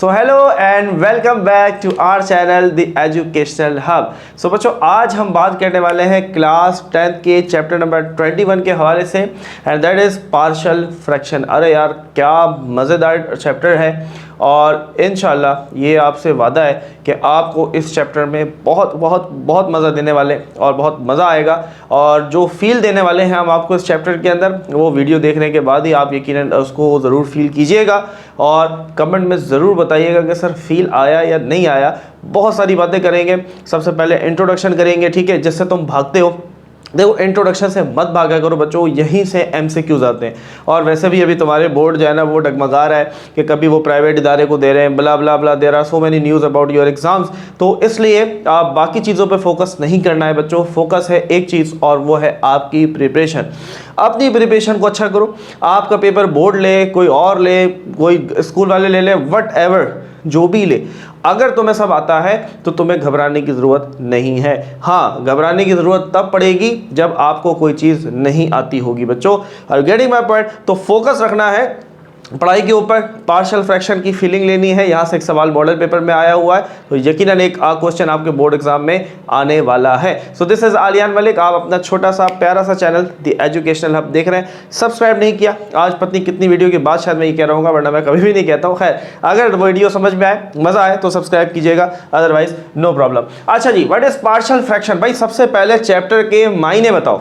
So hello and welcome back to our channel the educational hub. So बच्चों, आज हम बात करने वाले हैं क्लास 10th के चैप्टर नंबर 21 के हवाले से, and that is partial fraction. अरे यार, क्या मज़ेदार चैप्टर है और इंशाल्लाह ये आपसे वादा है कि आपको इस चैप्टर में बहुत बहुत बहुत मज़ा देने वाले और बहुत मज़ा आएगा। और जो फील देने वाले हैं हम आपको इस चैप्टर के अंदर, वो वीडियो देखने के बाद ही आप यकीनन उसको ज़रूर फील कीजिएगा और कमेंट में ज़रूर बताइएगा कि सर फील आया या नहीं आया। बहुत सारी बातें करेंगे। सबसे पहले इंट्रोडक्शन करेंगे, ठीक है, जिससे तुम भागते हो। देखो, इंट्रोडक्शन से मत भागा करो बच्चों, यहीं से MCQs आते हैं। और वैसे भी अभी तुम्हारे बोर्ड जो है ना वो डगमगा रहा है कि कभी वो प्राइवेट इदारे को दे रहे हैं, blah blah blah, there are so many news about your exams. तो इसलिए आप बाकी चीज़ों पे फोकस नहीं करना है बच्चों, फोकस है एक चीज़ और वो है आपकी प्रिपरेशन। अपनी प्रिपरेशन को अच्छा करो। आपका पेपर बोर्ड ले, कोई और ले, कोई स्कूल वाले ले ले, वट एवर जो भी ले, अगर तुम्हें सब आता है तो तुम्हें घबराने की ज़रूरत नहीं है। हाँ, घबराने की ज़रूरत तब पड़ेगी जब आपको कोई चीज़ नहीं आती होगी बच्चों। और गेटिंग माय पॉइंट, तो फोकस रखना है पढ़ाई के ऊपर। पार्शियल फ्रैक्शन की फीलिंग लेनी है। यहाँ से एक सवाल मॉडल पेपर में आया हुआ है, तो यकीनन एक क्वेश्चन आपके बोर्ड एग्जाम में आने वाला है। So this is Aliyan Malik. आप अपना छोटा सा प्यारा सा चैनल द एजुकेशनल हब देख रहे हैं। सब्सक्राइब नहीं किया, आज पत्नी कितनी वीडियो के बाद शायद मैं ये कह रहा हूँ, वरना मैं कभी भी नहीं कहता हूँ। खैर, अगर वीडियो समझ में आए, मज़ा आए तो सब्सक्राइब कीजिएगा, अदरवाइज नो प्रॉब्लम। अच्छा जी, व्हाट इज पार्शियल फ्रैक्शन? भाई सबसे पहले चैप्टर के मायने बताओ,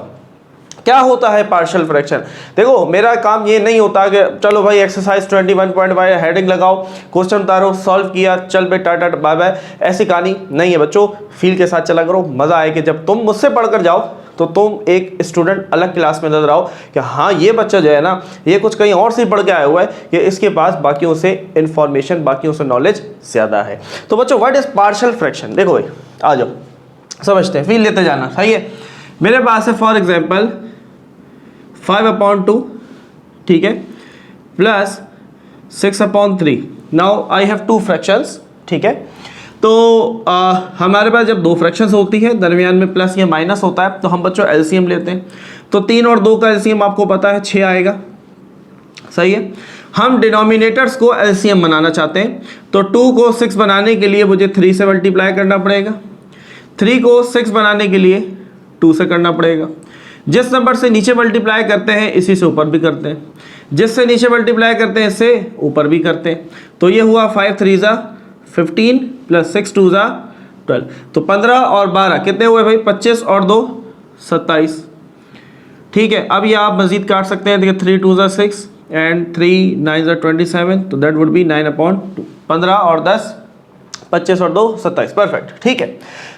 क्या होता है पार्शियल फ्रैक्शन। देखो, मेरा काम ये नहीं होता कि चलो भाई एक्सरसाइज 21.5 हेडिंग लगाओ, क्वेश्चन उतारो, सॉल्व किया, चल बे टाटा बाय बाय, ऐसी कहानी नहीं है बच्चों। फील के साथ चला करो, मज़ा आए कि जब तुम मुझसे पढ़कर जाओ तो तुम एक स्टूडेंट अलग क्लास में नजर आओ कि हाँ, ये बच्चा जो है ना, ये कुछ कहीं और से पढ़ के आया हुआ है कि इसके पास बाकियों से इंफॉर्मेशन, बाकियों से नॉलेज ज़्यादा है। तो बच्चों, व्हाट इज पार्शियल फ्रैक्शन? देखो भाई, आ जाओ समझते हैं, फील लेते जाना, सही है। मेरे पास है फॉर एग्जाम्पल 5/2, ठीक है, plus 6/3। Now I have 2 fractions, ठीक है। तो हमारे पास जब 2 फ्रैक्शंस होती है, दरमियान में प्लस या माइनस होता है, तो हम बच्चों एलसीएम लेते हैं। तो 3 और 2 का एलसीएम आपको पता है 6 आएगा, सही है। हम डिनोमिनेटर्स को एलसीएम बनाना चाहते हैं, तो 2 को 6 बनाने के लिए मुझे 3 से मल्टीप्लाई करना पड़ेगा, 3 को 6 बनाने के लिए 2 से करना पड़ेगा। जिस नंबर से नीचे मल्टीप्लाई करते हैं इसी से ऊपर भी करते हैं, जिससे नीचे मल्टीप्लाई करते हैं इससे ऊपर भी करते हैं। तो ये हुआ 5 3 ज़ा 15 प्लस 6 2 ज़ा 12। तो 15 और 12 कितने हुए भाई? 25 और 2 27, ठीक है। अब ये आप मजीद काट सकते हैं, देखिए 3 2 ज़ा 6 एंड 3 9 ज़ा 27, तो दैट वुड बी 9/2। 15 और 10 25 और 2 27, परफेक्ट, ठीक है।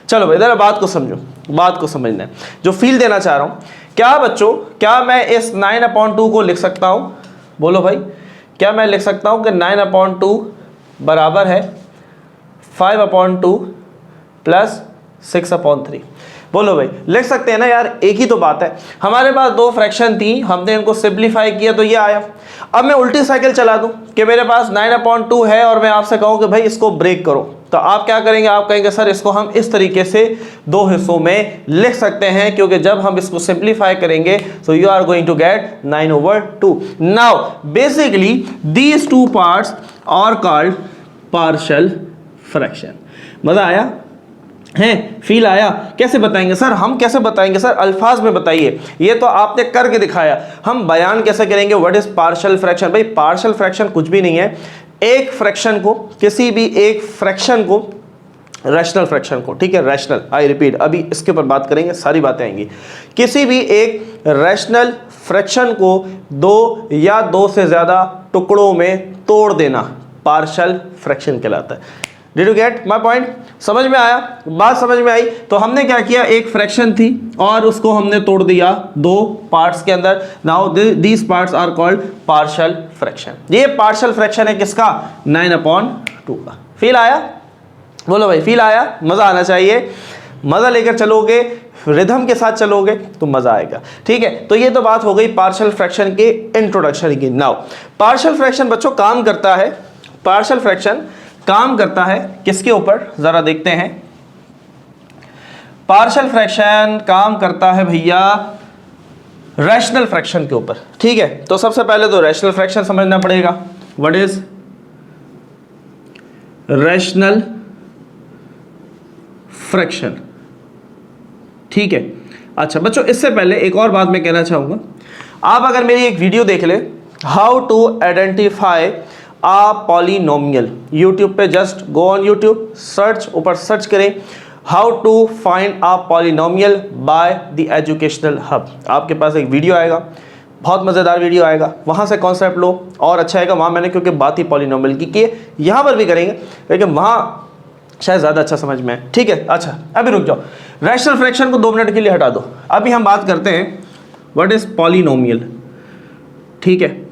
चलो भाई, इधर बात को समझो, बात को समझना है, जो फील देना चाह रहा हूँ। क्या बच्चों, क्या मैं इस 9/2 को लिख सकता हूँ? बोलो भाई, क्या मैं लिख सकता हूँ कि 9/2 बराबर है 5/2 प्लस 6/3? बोलो भाई, लिख सकते हैं ना यार, एक ही तो बात है। हमारे पास 2 फ्रैक्शन थी, हमने इनको सिंप्लीफाई किया तो ये आया। अब मैं उल्टी साइकिल चला दूं कि मेरे पास 9/2 है और मैं आपसे कहूं कि भाई इसको ब्रेक करो, तो आप क्या करेंगे? आप कहेंगे सर इसको हम इस तरीके से 2 हिस्सों में लिख सकते हैं, क्योंकि जब हम इसको सिंप्लीफाई करेंगे तो you are going to get 9/2। Now basically these 2 parts are called partial fraction. मजा आया है? फील आया? कैसे बताएंगे सर? हम कैसे बताएंगे सर? अल्फाज में बताइए। ये तो आपने करके दिखाया, हम बयान कैसे करेंगे? What is partial fraction? भाई पार्शियल फ्रैक्शन कुछ भी नहीं है, एक फ्रैक्शन को, किसी भी एक फ्रैक्शन को, रैशनल फ्रैक्शन को, ठीक है, रैशनल, आई रिपीट, अभी इसके ऊपर बात करेंगे, सारी बातें आएंगी। किसी भी एक रैशनल फ्रैक्शन को 2 या 2 से ज़्यादा टुकड़ों में तोड़ देना पार्शियल फ्रैक्शन कहलाता है। Did you get my point? समझ में आया? बात समझ में आई? तो हमने क्या किया, एक फ्रैक्शन थी और उसको हमने तोड़ दिया 2 पार्ट्स के अंदर। Now these parts are called partial fraction. ये पार्शियल फ्रैक्शन है किसका? 9/2 का। फील आया? बोलो भाई, फील आया? मज़ा आना चाहिए, मज़ा लेकर चलोगे, रिदम के साथ चलोगे तो मज़ा आएगा, ठीक है। तो ये तो बात हो गई पार्शियल फ्रैक्शन के इंट्रोडक्शन की। नाउ पार्शियल फ्रैक्शन बच्चों काम करता है, पार्शियल फ्रैक्शन काम करता है किसके ऊपर? जरा देखते हैं। पार्शियल फ्रैक्शन काम करता है भैया रैशनल फ्रैक्शन के ऊपर, ठीक है। तो सबसे पहले तो रैशनल फ्रैक्शन समझना पड़ेगा। What is rational fraction. ठीक है। अच्छा बच्चों, इससे पहले एक और बात मैं कहना चाहूँगा, आप अगर मेरी एक वीडियो देख ले, how to identify a polynomial, YouTube पे just go on YouTube, search, ऊपर सर्च करें how to find a polynomial by the educational hub, आपके पास एक वीडियो आएगा, बहुत मज़ेदार वीडियो आएगा, वहाँ से कॉन्सेप्ट लो और अच्छा आएगा। वहाँ मैंने क्योंकि बात ही पॉलिनोमियल की है, यहाँ पर भी करेंगे लेकिन वहाँ शायद ज़्यादा अच्छा समझ में है। ठीक है। अच्छा अभी रुक जाओ, रैशनल फ्रैक्शन को 2 मिनट के लिए हटा दो, अभी हम बात करते हैं व्हाट इज़ पॉलिनोमियल। ठीक है,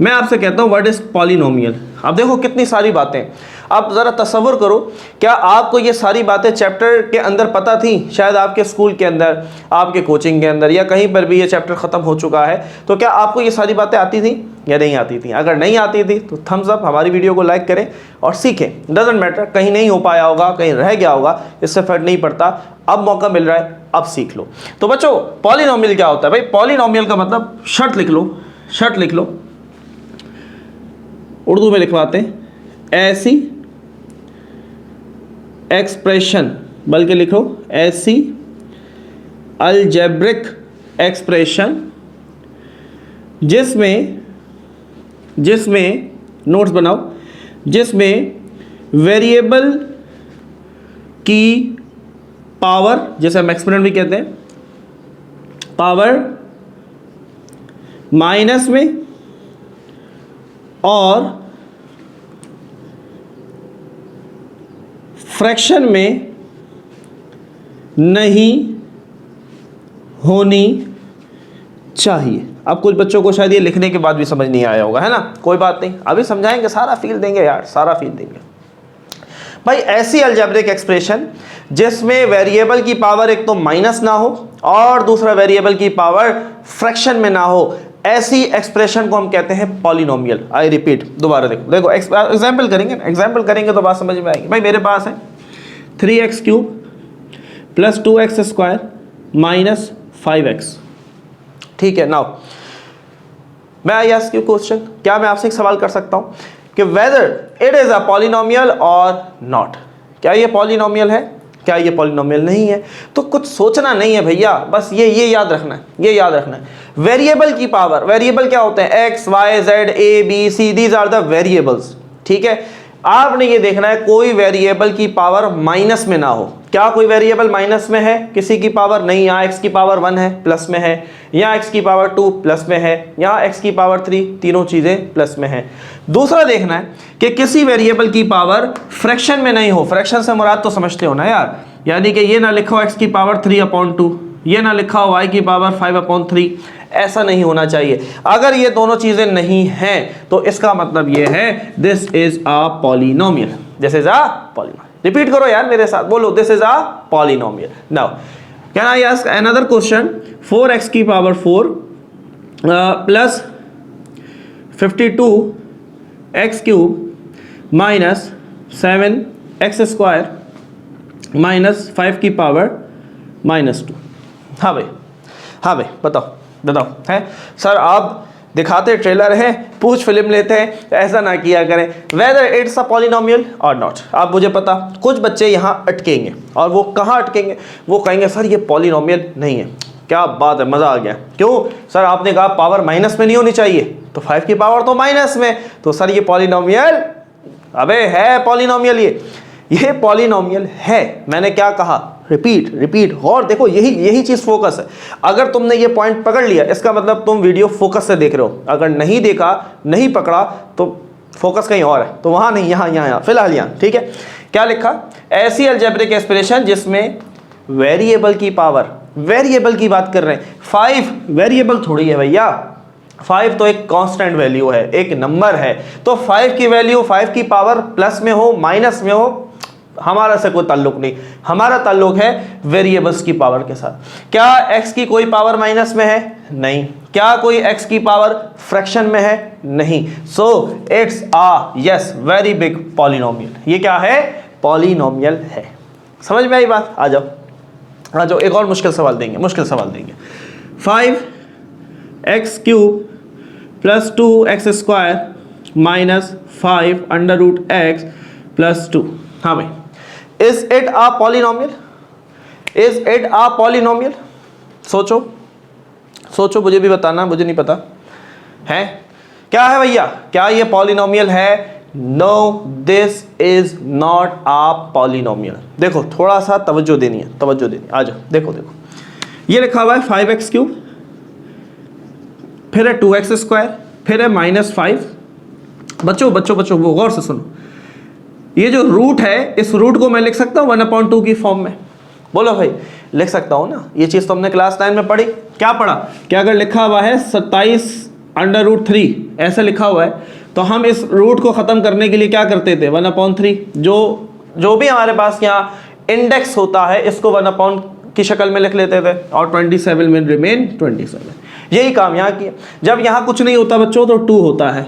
मैं आपसे कहता हूँ व्हाट इज़ पॉलिनोमियल। अब देखो कितनी सारी बातें, आप ज़रा तसव्वुर करो, क्या आपको ये सारी बातें चैप्टर के अंदर पता थी? शायद आपके स्कूल के अंदर, आपके कोचिंग के अंदर या कहीं पर भी ये चैप्टर ख़त्म हो चुका है, तो क्या आपको ये सारी बातें आती थी या नहीं आती थी? अगर नहीं आती थी तो थम्स अप, हमारी वीडियो को लाइक करें और सीखें। डजेंट मैटर, कहीं नहीं हो पाया होगा, कहीं रह गया होगा, इससे फ़र्क नहीं पड़ता, अब मौका मिल रहा है, अब सीख लो। तो बच्चों पॉलिनोमियल क्या होता है भाई? पॉलिनोमियल का मतलब, शर्त लिख लो, शर्त लिख लो, उर्दू में लिखवाते हैं, ऐसी एक्सप्रेशन, बल्कि लिखो ऐसी अलजेब्रिक एक्सप्रेशन जिसमें नोट्स बनाओ, जिसमें वेरिएबल की पावर, जैसे हम एक्सपोनेंट भी कहते हैं, पावर माइनस में और फ्रैक्शन में नहीं होनी चाहिए। अब कुछ बच्चों को शायद ये लिखने के बाद भी समझ नहीं आया होगा, है ना? कोई बात नहीं, अभी समझाएंगे, सारा फील देंगे यार, सारा फील देंगे। भाई ऐसी अलजेब्रिक एक्सप्रेशन जिसमें वेरिएबल की पावर एक तो माइनस ना हो और दूसरा वेरिएबल की पावर फ्रैक्शन में ना हो, ऐसी एक्सप्रेशन को हम कहते हैं पॉलिनोमियल। आई रिपीट, दोबारा देखो, देखो एग्जाम्पल करेंगे तो बात समझ में आएगी। भाई मेरे पास है 3x³ + 2x² - 5x। ठीक है, नाउ मैं आई आस्क यू क्वेश्चन, क्या मैं आपसे एक सवाल कर सकता हूं कि whether it is a polynomial और नॉट? क्या ये पॉलिनोमियल है, क्या ये पॉलिनोमियल नहीं है? तो कुछ सोचना नहीं है भैया, बस ये याद रखना है, ये याद रखना है। वेरिएबल की पावर, वेरिएबल क्या होते हैं? x, y, z, a, b, c, these are the variables. ठीक है, आपने ये देखना है कोई वेरिएबल की पावर माइनस में ना हो। क्या कोई वेरिएबल माइनस में है? किसी की पावर नहीं, यहाँ x की पावर 1 है, प्लस में है, यहाँ x की पावर 2 प्लस में है, यहाँ x की पावर 3, तीनों चीज़ें प्लस में है। दूसरा देखना है कि किसी वेरिएबल की पावर फ्रैक्शन में नहीं हो। फ्रैक्शन से मुराद तो समझते हो ना यार, यानी कि ये ना लिखो x की पावर 3/2, ये ना लिखा हो y की पावर 5/3, ऐसा नहीं होना चाहिए। अगर ये दोनों चीज़ें नहीं हैं तो इसका मतलब ये है this is a polynomial, this is a polynomial. Repeat करो यार मेरे साथ, बोलो this is a polynomial. Now can I ask another question? 4x की पावर 4 प्लस 52x³ - 7x² - 5 की पावर -2। हाँ भाई, हाँ भाई, बताओ है सर, आप दिखाते ट्रेलर हैं, पूछ फिल्म लेते हैं, ऐसा ना किया करें। वेदर इट्स अ पॉलिनोमियल और नॉट, आप मुझे पता कुछ बच्चे यहाँ अटकेंगे, और वो कहाँ अटकेंगे? वो कहेंगे सर ये पॉलिनोमियल नहीं है। क्या बात है, मज़ा आ गया। क्यों सर? आपने कहा पावर माइनस में नहीं होनी चाहिए, तो 5 की पावर तो माइनस में, तो सर ये पॉलिनोमियल, अबे है पॉलिनोमियल, ये पॉलिनोमियल है। मैंने क्या कहा? रिपीट और देखो, यही चीज़ फोकस है। अगर तुमने ये पॉइंट पकड़ लिया, इसका मतलब तुम वीडियो फोकस से देख रहे हो। अगर नहीं देखा, नहीं पकड़ा, तो फोकस कहीं और है, तो वहाँ नहीं, यहाँ फिलहाल यहाँ। ठीक है, क्या लिखा? ऐसी अलजेब्रिक एक्सप्रेशन जिसमें वेरिएबल की पावर, वेरिएबल की बात कर रहे हैं, 5 वेरिएबल थोड़ी है भैया, 5 तो एक कांस्टेंट वैल्यू है, एक नंबर है। तो 5 की वैल्यू, 5 की पावर प्लस में हो, माइनस में हो, हमारा से कोई ताल्लुक नहीं, हमारा ताल्लुक है वेरिएबल्स की पावर के साथ। क्या x की कोई पावर माइनस में है? नहीं। क्या कोई x की पावर फ्रैक्शन में है? नहीं। So it's a yes very big polynomial. ये क्या है? पॉलिनोमियल है। समझ में आई बात? आ जाओ, एक और मुश्किल सवाल देंगे, 5x³ + 2x² - 5 √x प्लस 2। हाँ भाई, is it a polynomial? Is it a polynomial? सोचो सोचो, मुझे भी बताना, मुझे नहीं पता है क्या है भैया, क्या ये पॉलिनोमियल है? No, this is not a polynomial. देखो थोड़ा सा तवज्जो देनी है, तवज्जो देनी, आ जाओ देखो देखो, ये लिखा हुआ है 5x3, फिर है 2x², फिर है -5। बच्चों बच्चों बच्चों वो गौर से सुनो, ये जो रूट है इस रूट को मैं लिख सकता हूँ 1/2 की फॉर्म में? बोलो भाई, लिख सकता हूँ ना? ये चीज़ तो हमने क्लास 9 में पढ़ी। क्या पढ़ा? कि अगर लिखा हुआ है 27/√3 ऐसे लिखा हुआ है, तो हम इस रूट को ख़त्म करने के लिए क्या करते थे? 1/3, जो भी हमारे पास यहाँ इंडेक्स होता है इसको 1/ की शक्ल में लिख लेते थे, और 27 में रिमेन 27। यही काम यहाँ किया। जब यहाँ कुछ नहीं होता बच्चों तो 2 होता है,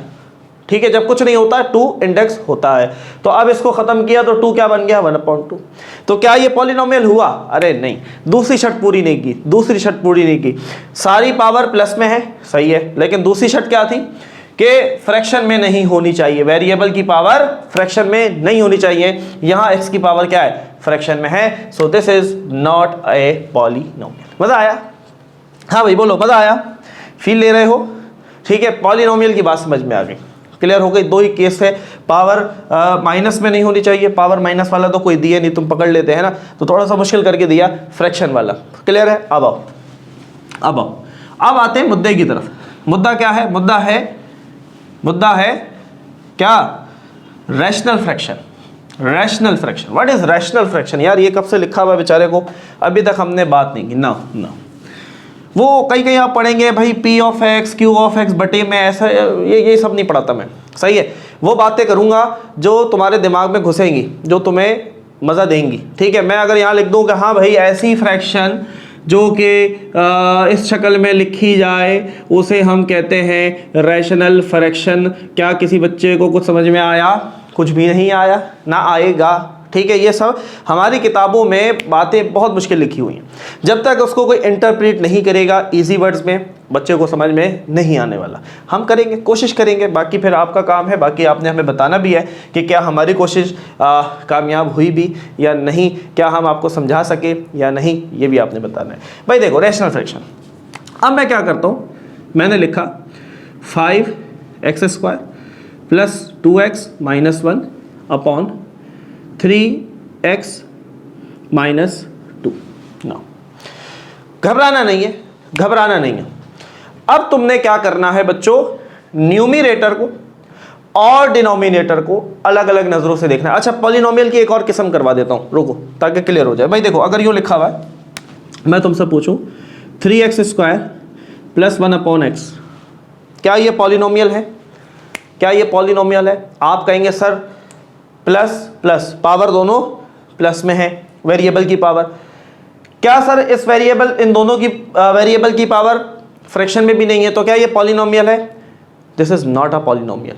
ठीक है? जब कुछ नहीं होता 2 इंडेक्स होता है। तो अब इसको खत्म किया तो 2 क्या बन गया? 1/2। तो क्या ये पॉलिनोमियल हुआ? अरे नहीं, दूसरी शर्त पूरी नहीं की, दूसरी शर्त पूरी नहीं की। सारी पावर प्लस में है, सही है, लेकिन दूसरी शर्त क्या थी कि फ्रैक्शन में नहीं होनी चाहिए, वेरिएबल की पावर फ्रैक्शन में नहीं होनी चाहिए। यहाँ x की पावर क्या है? फ्रैक्शन में है। So this is not a polynomial. मजा आया? हाँ भाई बोलो, मजा आया? फील ले रहे हो? ठीक है, पॉलिनोमियल की बात समझ में आ गई, क्लियर हो गई। दो ही केस है, पावर माइनस में नहीं होनी चाहिए, पावर माइनस वाला तो कोई दिया नहीं, तुम पकड़ लेते हैं ना, तो थोड़ा सा मुश्किल करके दिया फ्रैक्शन वाला, क्लियर है? अब आओ, अब आओ, अब आते हैं मुद्दे की तरफ। मुद्दा क्या है? मुद्दा है क्या? Rational fraction. Rational fraction, what is rational fraction? यार ये कब से लिखा हुआ बेचारे को, अभी तक हमने बात नहीं की ना। वो कहीं आप पढ़ेंगे भाई p(x), q(x) बटे में, ऐसा ये सब नहीं पढ़ाता मैं, सही है? वो बातें करूंगा जो तुम्हारे दिमाग में घुसेंगी, जो तुम्हें मज़ा देंगी, ठीक है? मैं अगर यहाँ लिख दूँ कि हाँ भाई ऐसी फ्रैक्शन जो कि इस शक्ल में लिखी जाए उसे हम कहते हैं रैशनल फ्रैक्शन। क्या किसी बच्चे को कुछ समझ में आया? कुछ भी नहीं आया, ना आएगा, ठीक है? ये सब हमारी किताबों में बातें बहुत मुश्किल लिखी हुई हैं, जब तक उसको कोई इंटरप्रेट नहीं करेगा इजी वर्ड्स में बच्चे को समझ में नहीं आने वाला। हम करेंगे, कोशिश करेंगे, बाकी फिर आपका काम है, बाकी आपने हमें बताना भी है कि क्या हमारी कोशिश कामयाब हुई भी या नहीं, क्या हम आपको समझा सके या नहीं, ये भी आपने बताना है। भाई देखो रैशनल फ्रैक्शन, अब मैं क्या करता हूँ, मैंने लिखा 5x² plus 2x - 1 upon 3x - 2। No, घबराना नहीं है, घबराना नहीं है। अब तुमने क्या करना है बच्चों, न्यूमरेटर को और डिनोमिनेटर को अलग अलग नजरों से देखना है। अच्छा, पॉलिनोमियल की एक और किस्म करवा देता हूं, रुको ताकि क्लियर हो जाए। भाई देखो, अगर यूं लिखा हुआ है, मैं तुमसे पूछूं 3x² प्लस 1/x, क्या ये पॉलिनोमियल है? क्या ये पॉलिनोमियल है? आप कहेंगे सर प्लस प्लस, पावर दोनों प्लस में है, वेरिएबल की पावर। क्या सर इस वेरिएबल, इन दोनों की वेरिएबल की पावर फ्रैक्शन में भी नहीं है, तो क्या ये पॉलिनोमियल है? This is not a polynomial,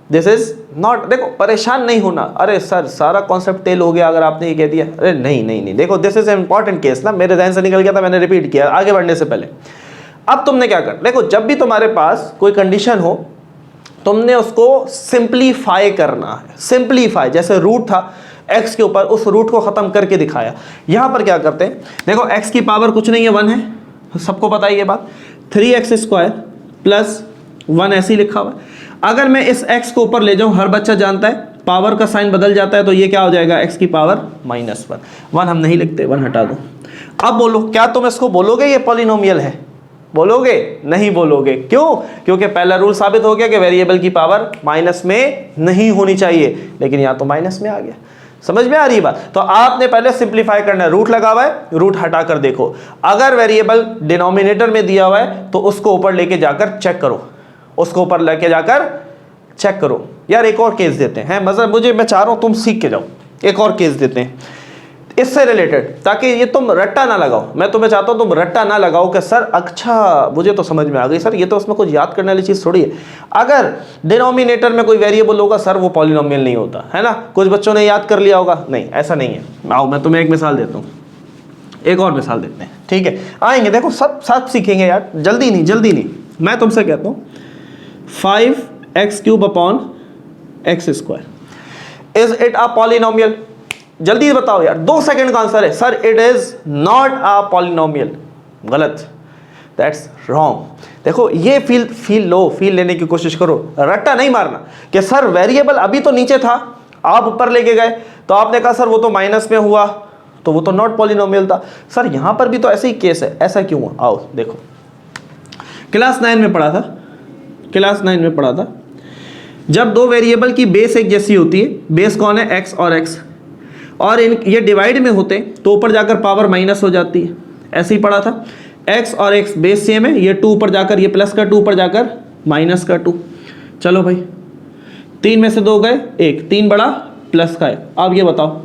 this is not. देखो परेशान नहीं होना, अरे सर सारा कॉन्सेप्ट टेल हो गया अगर आपने ये कह दिया। अरे नहीं नहीं नहीं, देखो this is a important case ना, मेरे ध्यान से निकल गया था, मैंने रिपीट किया आगे बढ़ने से पहले। अब तुमने क्या कर, देखो जब भी तुम्हारे पास कोई कंडीशन हो, तुमने उसको सिंप्लीफाई करना है। सिंप्लीफाई, जैसे रूट था x के ऊपर, उस रूट को खत्म करके दिखाया। यहां पर क्या करते हैं, देखो x की पावर कुछ नहीं है, 1 है, सबको पता है ये बात। 3x² प्लस 1 ऐसे ही लिखा हुआ है। अगर मैं इस x को ऊपर ले जाऊं, हर बच्चा जानता है पावर का साइन बदल जाता है, तो ये क्या हो जाएगा, x की पावर -1। 1 हम नहीं लिखते, 1 हटा दो। अब बोलो, क्या तुम इसको बोलोगे ये पॉलिनोमियल है? बोलोगे? नहीं बोलोगे। क्यों? क्योंकि पहला रूल साबित हो गया कि वेरिएबल की पावर माइनस में नहीं होनी चाहिए, लेकिन यहाँ तो माइनस में आ गया। समझ में आ रही बात? तो आपने पहले सिंप्लीफाई करना है। रूट लगा हुआ है, रूट हटा कर देखो। अगर वेरिएबल डिनोमिनेटर में दिया हुआ है तो उसको ऊपर लेके जाकर चेक करो, उसको ऊपर लेके जाकर चेक करो। यार एक और केस देते हैं, मतलब मैं चाह रहा हूँ तुम सीख के जाओ। एक और केस देते हैं इससे रिलेटेड, ताकि ये तुम रट्टा ना लगाओ। मैं तुम्हें चाहता हूं तुम रट्टा ना लगाओ कि सर अच्छा मुझे तो समझ में आ गई सर, ये तो उसमें कुछ याद करने वाली चीज़ थोड़ी है। अगर डिनोमिनेटर में कोई वेरिएबल होगा सर, वो पॉलिनोमियल नहीं होता है ना। कुछ बच्चों ने याद कर लिया होगा, नहीं ऐसा नहीं है। आओ मैं तुम्हें एक मिसाल देता हूँ, एक और मिसाल देते हैं, ठीक है? आएंगे, देखो सब साथ सीखेंगे यार, जल्दी नहीं जल्दी नहीं। मैं तुमसे कहता हूँ 5x³ upon x²। Is it a polynomial? जल्दी बताओ यार, 2 सेकंड का आंसर है sir it is not a polynomial. गलत, दैट्स रॉन्ग। देखो ये फील लेने की कोशिश करो, रट्टा नहीं मारना कि सर वेरिएबल अभी तो नीचे था, आप ऊपर लेके गए तो आपने कहा सर वो तो माइनस में हुआ तो वो तो नॉट पॉलिनोमियल था। सर यहां पर भी तो ऐसे ही केस है, ऐसा क्यों हुआ? आओ देखो, क्लास 9 में पढ़ा था, जब दो वेरिएबल की बेस एक जैसी होती है, बेस कौन है? एक्स और एक्स, और ये डिवाइड में होते तो ऊपर जाकर पावर माइनस हो जाती है, ऐसे ही पढ़ा था। एक्स और एक्स बेस सेम है, ये 2 ऊपर जाकर, ये प्लस का 2 ऊपर जाकर माइनस का 2। चलो भाई 3 में से 2 गए, 1, 3 बड़ा प्लस का है। अब ये बताओ,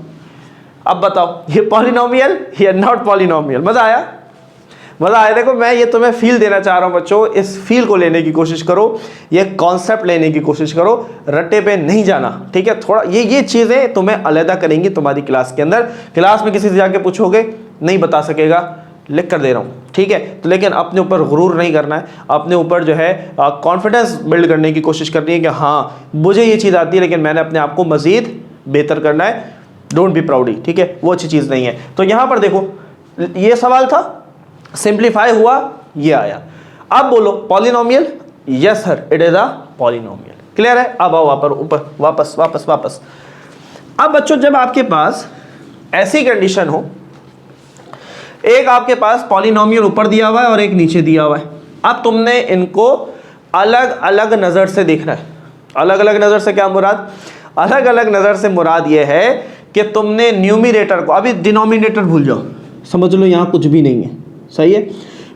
ये पॉलिनोमियल या नॉट पॉलिनोमियल? मजा आया? देखो मैं ये तुम्हें फील देना चाह रहा हूं बच्चों, इस फील को लेने की कोशिश करो, ये कॉन्सेप्ट लेने की कोशिश करो, रट्टे पे नहीं जाना, ठीक है? थोड़ा ये चीजें तुम्हें अलग करेंगी तुम्हारी क्लास के अंदर। क्लास में किसी से जाके पूछोगे नहीं बता सकेगा, लिख कर दे रहा हूं, ठीक है? तो लेकिन अपने ऊपर गुरूर नहीं करना है, अपने ऊपर जो है कॉन्फिडेंस बिल्ड करने की कोशिश करनी है कि हाँ मुझे ये चीज़ आती है लेकिन मैंने अपने आप को मजीद बेहतर करना है। डोंट बी प्राउडी, ठीक है? वो अच्छी चीज़ नहीं है। तो यहाँ पर देखो ये सवाल था, सिंप्लीफाई हुआ, ये आया। अब बोलो polynomial? Yes sir it is a polynomial. Clear है? अब आओ ऊपर वापस। अब बच्चों जब आपके पास ऐसी कंडीशन हो, एक आपके पास पॉलिनोमियल ऊपर दिया हुआ है और एक नीचे दिया हुआ है, अब तुमने इनको अलग अलग नज़र से देखना है। अलग अलग नज़र से क्या मुराद? अलग अलग नज़र से मुराद ये है कि तुमने न्यूमिनेटर को, अभी डिनोमिनेटर भूल जाओ, समझ लो यहाँ कुछ भी नहीं है, सही है?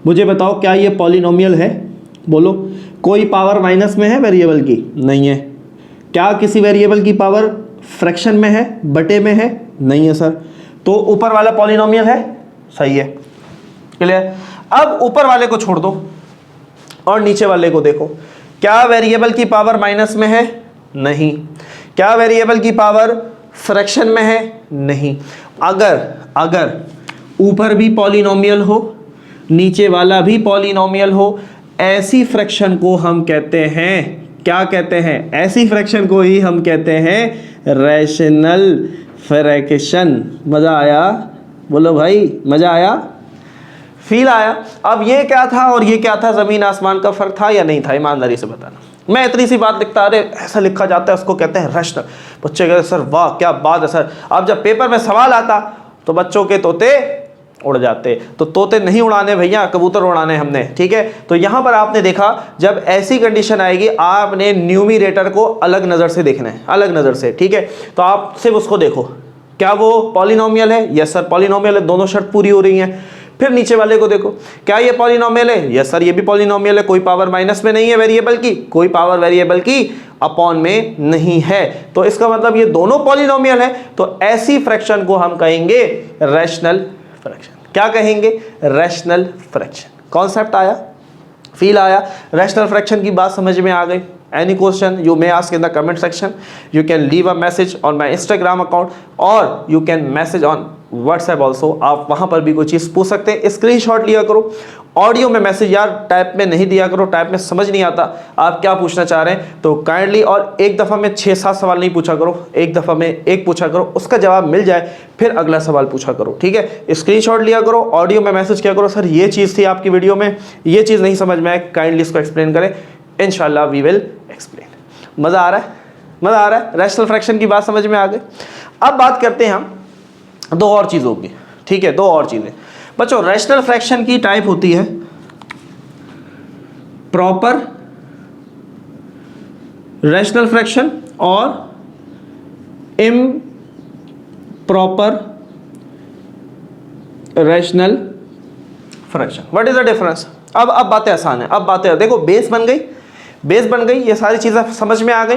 मुझे बताओ क्या ये पॉलिनोमियल है? बोलो। कोई पावर माइनस में है वेरिएबल की? नहीं है। क्या किसी वेरिएबल की पावर फ्रैक्शन में है, बटे में है? नहीं है सर। तो ऊपर वाला पॉलिनोमियल है? सही है। क्लियर? अब ऊपर वाले को छोड़ दो और नीचे वाले को देखो, क्या वेरिएबल की पावर माइनस में है? नहीं। क्या वेरिएबल की पावर फ्रैक्शन में है? नहीं। अगर ऊपर भी पॉलिनोमियल हो, नीचे वाला भी पॉलिनोमियल हो, ऐसी फ्रैक्शन को हम कहते हैं, क्या कहते हैं? ऐसी फ्रैक्शन को ही हम कहते हैं रैशनल फ्रैक्शन। मजा आया? बोलो भाई, मजा आया? फील आया? अब ये क्या था और ये क्या था? जमीन आसमान का फर्क था या नहीं था? ईमानदारी से बताना। मैं इतनी सी बात लिखता, अरे ऐसा लिखा जाता है, उसको कहते हैं रैशनल। बच्चे कहते सर वाह क्या बात है सर। अब जब पेपर में सवाल आता तो बच्चों के तोते उड़ जाते। तो तोते नहीं उड़ाने भैया, कबूतर उड़ाने हमने, ठीक है? तो यहां पर आपने देखा जब ऐसी कंडीशन आएगी आपने न्यूमिनेटर को अलग नजर से देखना है, अलग नजर से, ठीक है? तो आप सिर्फ उसको देखो, क्या वो पॉलिनोमियल है? यस सर पॉलिनोमियल है, दोनों शर्त पूरी हो रही हैं। फिर नीचे वाले को देखो, क्या ये पॉलिनोमियल है? यस सर ये भी पॉलिनोमियल है, कोई पावर माइनस में नहीं है वेरिएबल की, कोई पावर वेरिएबल की अपॉन में नहीं है, तो इसका मतलब ये दोनों पॉलिनोमियल है। तो ऐसी फ्रैक्शन को हम कहेंगे रैशनल फ्रैक्शन। क्या कहेंगे? Rational fraction. कॉन्सेप्ट आया? फील आया? रैशनल फ्रैक्शन की बात समझ में आ गई? Any question you may ask in the comment section. You can leave a message on my Instagram account or you can message on WhatsApp also. आप वहाँ पर भी कोई चीज़ पूछ सकते हैं। स्क्रीनशॉट लिया करो, ऑडियो में मैसेज यार टाइप में नहीं दिया करो, टाइप में समझ नहीं आता आप क्या पूछना चाह रहे हैं। तो काइंडली, और एक दफ़ा में 6-7 सवाल नहीं पूछा करो, एक दफ़ा में एक पूछा करो, उसका जवाब मिल जाए फिर अगला सवाल पूछा करो, ठीक है? स्क्रीनशॉट लिया करो, ऑडियो में मैसेज किया करो, सर ये चीज़ थी आपकी वीडियो में, ये चीज़ नहीं समझ में आए, काइंडली इसको एक्सप्लेन करें, इंशाल्लाह वी विल एक्सप्लेन। मज़ा आ रहा है? मज़ा आ रहा है? रैशनल फ्रैक्शन की बात समझ में आ गई। अब बात करते हैं हम दो और चीज़ों की, ठीक है? दो और चीज़ें बच्चों। रैशनल फ्रैक्शन की टाइप होती है प्रॉपर रैशनल फ्रैक्शन और improper rational fraction. What is the difference? अब बातें आसान है, अब बातें देखो, बेस बन गई, ये सारी चीज़ें समझ में आ गई।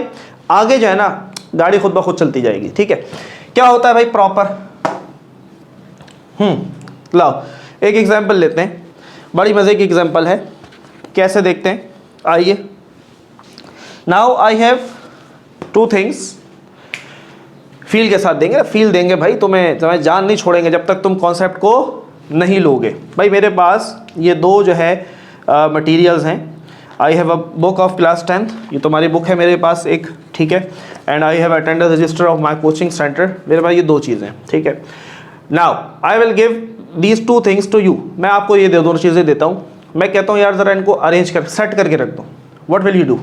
आगे जो है ना गाड़ी खुद ब खुद चलती जाएगी, ठीक है? क्या होता है भाई प्रॉपर? लाओ एक एग्जांपल लेते हैं, बड़ी मज़े की एग्जांपल है, कैसे देखते हैं, आइए। Now I have 2 things. Feel के साथ देंगे, फील देंगे भाई, तुम्हें जान नहीं छोड़ेंगे जब तक तुम कॉन्सेप्ट को नहीं लोगे। भाई मेरे पास ये 2 जो है मटेरियल्स हैं। I have a book of class 10th, ये तुम्हारी बुक है मेरे पास एक, ठीक है, and I have attended register of my coaching centre. मेरे पास ये दो चीज़ें, ठीक है। Now I will give these two things to you, मैं आपको ये दोनों चीज़ें देता हूँ। मैं कहता हूँ यार ज़रा इनको अरेंज कर सेट करके रख दो। व्हाट विल यू डू,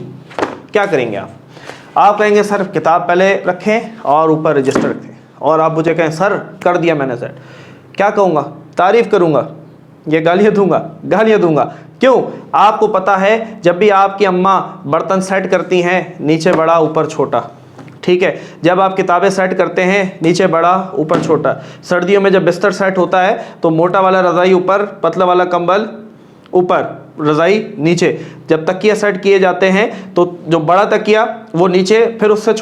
क्या करेंगे आप कहेंगे सर किताब पहले रखें और ऊपर रजिस्टर रखें, और आप मुझे कहें सर कर दिया मैंने सेट, क्या कहूँगा, तारीफ़ करूँगा, ये गालियाँ दूंगा। क्यों? आपको पता है जब भी आपकी अम्मा बर्तन सेट करती हैं नीचे बड़ा ऊपर छोटा, ठीक है, जब आप किताबें सेट करते हैं नीचे बड़ा ऊपर छोटा, सर्दियों में जब बिस्तर सेट होता है तो मोटा वाला रज़ाई ऊपर, पतला वाला कंबल ऊपर, रज़ाई नीचे, जब तकिया सेट किए जाते हैं तो जो बड़ा तकिया वो नीचे, फिर उससे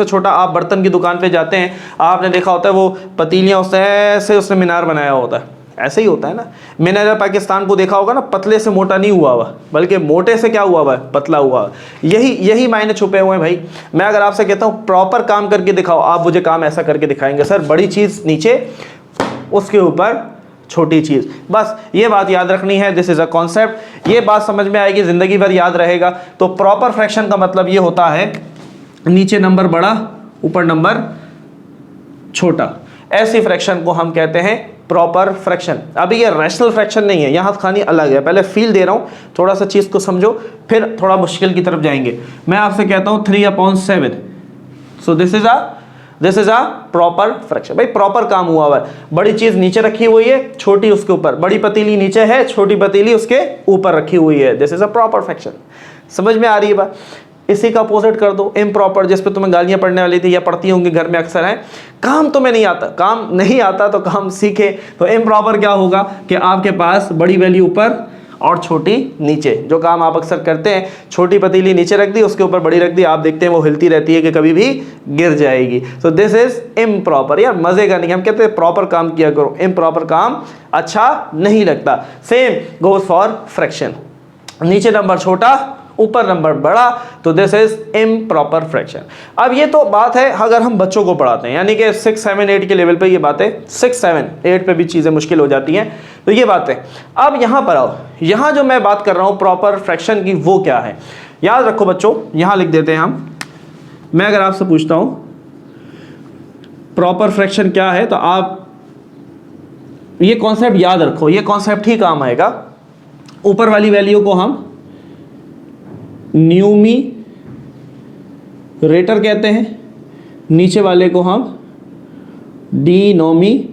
छोटा। आप बर्तन की दुकान पे जाते हैं, आपने देखा होता है वो पतीलियाँ उससे ऐसे उसने मीनार बनाया होता है, ऐसे ही होता है ना। मीनार पाकिस्तान को देखा होगा ना, पतले से मोटा नहीं हुआ हुआ, बल्कि मोटे से क्या हुआ हुआ है, पतला हुआ। यही मायने छुपे हुए हैं भाई। मैं अगर आपसे कहता हूँ प्रॉपर काम करके दिखाओ, आप मुझे काम ऐसा करके दिखाएंगे, सर बड़ी चीज़ नीचे उसके ऊपर छोटी चीज़, बस ये बात याद रखनी है। दिस इज़ अ कॉन्सेप्ट, ये बात समझ में आएगी, ज़िंदगी भर याद रहेगा। तो प्रॉपर फ्रैक्शन का मतलब ये होता है नीचे नंबर बड़ा ऊपर नंबर छोटा, ऐसी फ्रैक्शन को हम कहते हैं प्रॉपर फ्रैक्शन। अभी ये रैशनल फ्रैक्शन नहीं है, यहाँ खानी अलग है। पहले फील दे रहा हूँ, थोड़ा सा चीज़ को समझो, फिर थोड़ा मुश्किल की तरफ जाएंगे। मैं आपसे कहता हूँ 3/7, so this is a proper fraction. भाई प्रॉपर काम हुआ है, बड़ी चीज़ नीचे रखी हुई है, छोटी उसके ऊपर, बड़ी पतीली नीचे है, छोटी पतीली उसके ऊपर रखी हुई है, this is a proper fraction. समझ में आ रही है बात? इसी का अपोजिट कर दो, इम्प्रॉपर, जिस पे तुम्हें गालियां पड़ने वाली थी या पड़ती होंगी घर में अक्सर है, काम तुम्हें नहीं आता तो काम सीखे। तो इम्प्रॉपर क्या होगा कि आपके पास बड़ी वैल्यू ऊपर और छोटी नीचे। जो काम आप अक्सर करते हैं, छोटी पतीली नीचे रख दी, उसके ऊपर बड़ी रख दी, आप देखते हैं वो हिलती रहती है कि कभी भी गिर जाएगी। तो दिस इज इम्प्रॉपर। यार मजे का नहीं, हम कहते हैं प्रॉपर काम किया करो, इम्प्रॉपर काम अच्छा नहीं लगता। सेम गोज फॉर फ्रैक्शन, नीचे नंबर छोटा ऊपर नंबर बड़ा, तो दिस इज इम्प्रॉपर फ्रैक्शन। अब ये तो बात है अगर हम बच्चों को पढ़ाते हैं, यानी कि 6, 7, 8 के लेवल पे ये बातें, 6, 7, 8 पे भी चीज़ें मुश्किल हो जाती हैं, तो ये बातें। अब यहाँ पर आओ, यहाँ जो मैं बात कर रहा हूँ प्रॉपर फ्रैक्शन की, वो क्या है याद रखो बच्चों, यहाँ लिख देते हैं हम। मैं अगर आपसे पूछता हूँ प्रॉपर फ्रैक्शन क्या है, तो आप ये कॉन्सेप्ट याद रखो, ये कॉन्सेप्ट ही काम आएगा। ऊपर वाली वैल्यू को हम न्यूमीरेटर कहते हैं, नीचे वाले को हम डिनोमिनेटर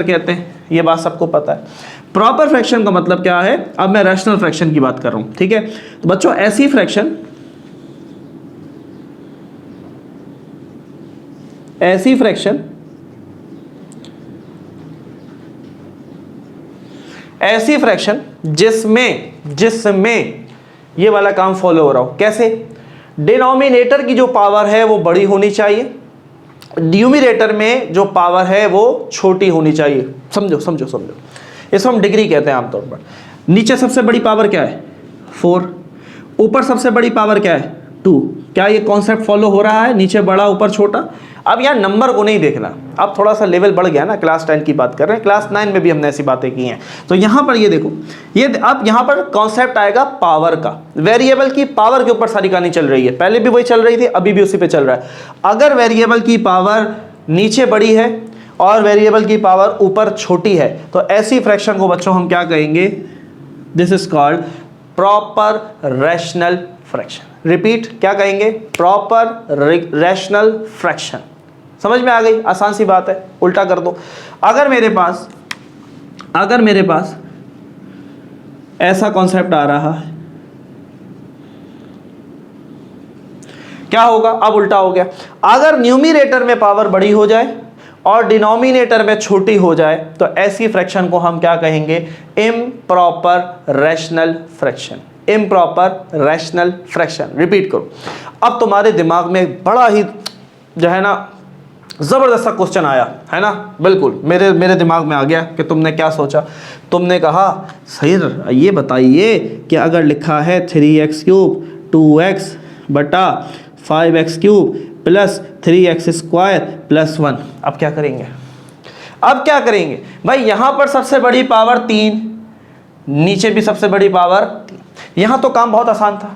कहते हैं, ये बात सबको पता है। प्रॉपर फ्रैक्शन का मतलब क्या है, अब मैं रैशनल फ्रैक्शन की बात कर रहा हूं, ठीक है। तो बच्चों ऐसी फ्रैक्शन जिसमें ये वाला काम फॉलो हो रहा हो। कैसे? डिनोमिनेटर की जो पावर है वो बड़ी होनी चाहिए, न्यूमरेटर में जो पावर है वो छोटी होनी चाहिए। समझो इसको हम डिग्री कहते हैं आमतौर पर। नीचे सबसे बड़ी पावर क्या है? 4, ऊपर सबसे बड़ी पावर क्या है? 2। क्या ये कॉन्सेप्ट फॉलो हो रहा है? नीचे बड़ा ऊपर छोटा। अब यार नंबर को नहीं देखना, अब थोड़ा सा लेवल बढ़ गया ना, क्लास 10 की बात कर रहे हैं, क्लास 9 में भी हमने ऐसी बातें की हैं। तो यहाँ पर ये देखो, ये अब यहाँ पर कॉन्सेप्ट आएगा पावर का। वेरिएबल की पावर के ऊपर सारी कहानी चल रही है, पहले भी वही चल रही थी, अभी भी उसी पे चल रहा है। अगर वेरिएबल की पावर नीचे बड़ी है और वेरिएबल की पावर ऊपर छोटी है, तो ऐसी फ्रैक्शन को बच्चों हम क्या कहेंगे? This is called proper rational fraction. Repeat, क्या कहेंगे? Proper rational fraction. समझ में आ गई? आसान सी बात है, उल्टा कर दो। अगर मेरे पास ऐसा कॉन्सेप्ट आ रहा है, क्या होगा? अब उल्टा हो गया। अगर न्यूमरेटर में पावर बड़ी हो जाए और डिनोमिनेटर में छोटी हो जाए, तो ऐसी फ्रैक्शन को हम क्या कहेंगे? Improper rational fraction. Improper rational fraction. Repeat करो। अब तुम्हारे दिमाग में बड़ा ही जो है ना जबरदस्त सा क्वेश्चन आया है ना, बिल्कुल मेरे दिमाग में आ गया कि तुमने क्या सोचा। तुमने कहा सर ये बताइए कि अगर लिखा है 3x³ 2x बटा 5x³ प्लस 3x² प्लस 1, अब क्या करेंगे? भाई यहां पर सबसे बड़ी पावर 3, नीचे भी सबसे बड़ी पावर 3। यहां तो काम बहुत आसान था,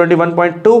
21.2,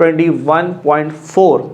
21.4.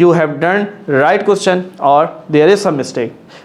you have done right question or there is some mistake.